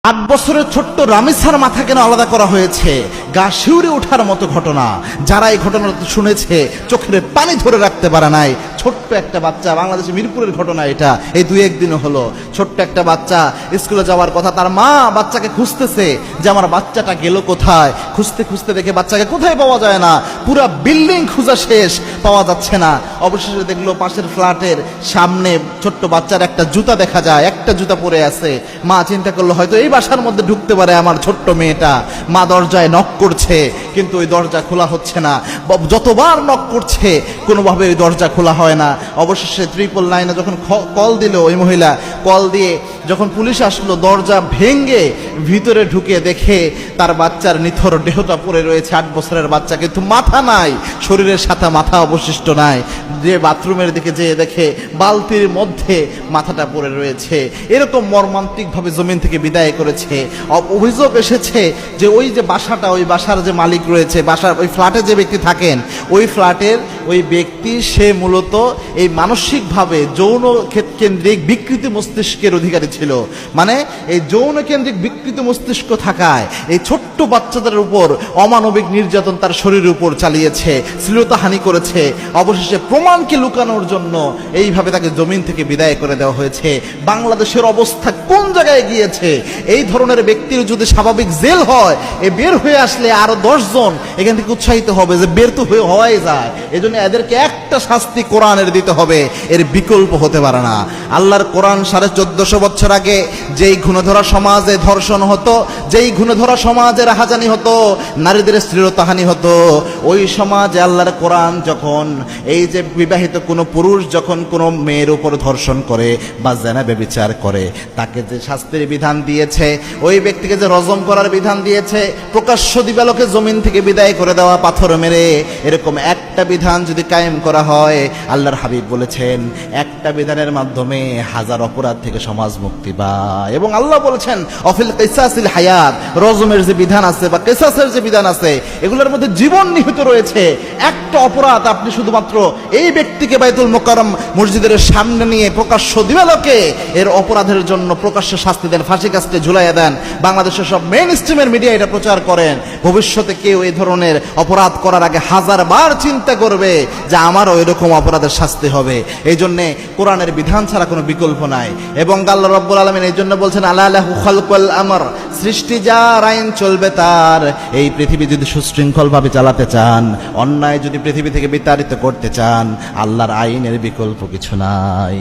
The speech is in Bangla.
8 বছরের ছোট্ট রামিসার মাথা কেন আলাদা করা হয়েছে? গা শিউরে ওঠার মতো ঘটনা। যারা এই ঘটনাটা শুনেছে চোখের পানি ধরে রাখতে পারে নাই। ছোট্ট একটা বাচ্চা, বাংলাদেশের মিরপুরের ঘটনা এটা, এই 2-1 দিন হলো। ছোট্ট একটা বাচ্চা স্কুলে যাওয়ার কথা, তার মা বাচ্চাকে খুঁজতেছে যে আমার বাচ্চাটা গেল কোথায়। খুঁজতে খুঁজতে দেখে বাচ্চাকে কোথায় পাওয়া যায় না, পুরা বিল্ডিং খোঁজা শেষ, পাওয়া যাচ্ছে না। অবশেষে দেখলো পাশের ফ্ল্যাটের সামনে ছোট্ট বাচ্চার একটা জুতা দেখা যায়, একটা জুতা পরে আছে। মা চিন্তা করলো হয়তো এই বাসার মধ্যে ঢুকতে পারে আমার ছোট্ট মেয়েটা। মা দরজায় নক করছে, কিন্তু ওই দরজা খোলা হচ্ছে না। যতবার নক করছে কোনোভাবে ওই দরজা খোলা হয় না। অবশেষে 999 যখন কল দিল, ওই মহিলা কল দিয়ে যখন পুলিশ আসলো, দরজা ভেঙে ভিতরে ঢুকে দেখে তার বাচ্চার নিথর দেহটা পড়ে রয়েছে। 8 বছরের বাচ্চা, কিন্তু মাথা নাই, শরীরের সাথে মাথা অবশিষ্ট নাই। যে বাথরুমের দিকে যেয়ে দেখে বালতির মধ্যে মাথাটা পড়ে রয়েছে। এরকম মর্মান্তিকভাবে জমিন থেকে বিদায় করেছে। অভিযোগ এসেছে যে ওই যে বাসাটা, ওই বাসার যে মালিক রয়েছে, বাসার ওই ফ্ল্যাটে যে ব্যক্তি থাকেন, ওই ফ্ল্যাটের ওই ব্যক্তি সে মূলত এই মানসিকভাবে যৌন কেন্দ্রিক বিকৃত মস্তিষ্কের অধিকারী ছিল। মানে এই যৌন কেন্দ্রিক বিকৃত মস্তিষ্ক থাকায় এই ছোট্ট বাচ্চাদের উপর অমানবিক নির্যাতন তার শরীরের উপর চালিয়েছে, শ্লীলতাহানি করেছে। অবশেষে প্রমাণকে লুকানোর জন্য এইভাবে তাকে জমিন থেকে বিদায় করে দেওয়া হয়েছে। বাংলাদেশের অবস্থা কোন জায়গায় গিয়েছে? এই ধরনের ব্যক্তির যদি স্বাভাবিক জেল হয়, এ বের হয়ে আসলে আরো 10 জন এখান থেকে উৎসাহিত হবে যে বের তো হওয়াই যায়। এই জন্য এদেরকে একটা শাস্তি কোরআনের দিতে হবে, এর বিকল্প হতে পারে না। আল্লাহর কোরআন 1450 বছর আগে যেই ঘুণধরা সমাজে ধর্ষণ হতো, যেই ঘুণধরা সমাজে রাহাজানি হতো, নারীদের শ্লীলতাহানি হতো, ওই সমাজে আল্লাহর কোরআন যখন এই যে বিবাহিত কোনো পুরুষ যখন কোনো মেয়ের উপর ধর্ষণ করে বা জেনা ব্যভিচার করে, তাকে যে শাস্তির বিধান দিয়েছে, ওই ব্যক্তিকে যে রজম করার বিধান দিয়েছে, প্রকাশ্য দিবালোকে জমিন থেকে বিদায় করে দেওয়া, পাথর মেরে, এরকম একটা বিধান যদি কায়েম করা হয়, আল্লাহর হাবিব বলেছেন একটা বিধানের মাধ্যমে 1000 অপরাধ থেকে সমাজ মুক্তি পায়। এবং আল্লাহ বলেছেন অফিল কিসাসিল হায়াত, রজমের যে বিধান আছে বা কিসাসের যে বিধান আছে, এগুলোর মধ্যে জীবন নিহিত রয়েছে। একটা অপরাধ আপনি শুধুমাত্র এই ব্যক্তিকে বাইতুল মুকাররম মসজিদের সামনে নিয়ে প্রকাশ্য দিবালোকে এর অপরাধের জন্য প্রকাশ্য শাস্তি দেন, ফাঁসি কাস্টে ঝুলাইয়া দেন। বাংলাদেশের সব মেইন স্ট্রিমের মিডিয়া এটা প্রচার করেন। ভবিষ্যতে কেউ এই ধরনের অপরাধ করার আগে 1000 বার চিন্তা করবে যে আমারও এরকম অপরাধের শাস্তি হবে। এই জন্যে কোরআনের বিধান ছাড়া কোনো বিকল্প নাই। এবং আল্লাহ রাব্বুল আলামিন এই জন্য বলছেন আলা লাহু খালকুল আমর, সৃষ্টি যার, আইন চলবে তার। এই পৃথিবী যদি সুশৃঙ্খলভাবে চালাতে চান, অন্যায় যদি পৃথিবী থেকে বিতাড়িত করতে চান, আল্লাহর আইনের বিকল্প কিছু নাই।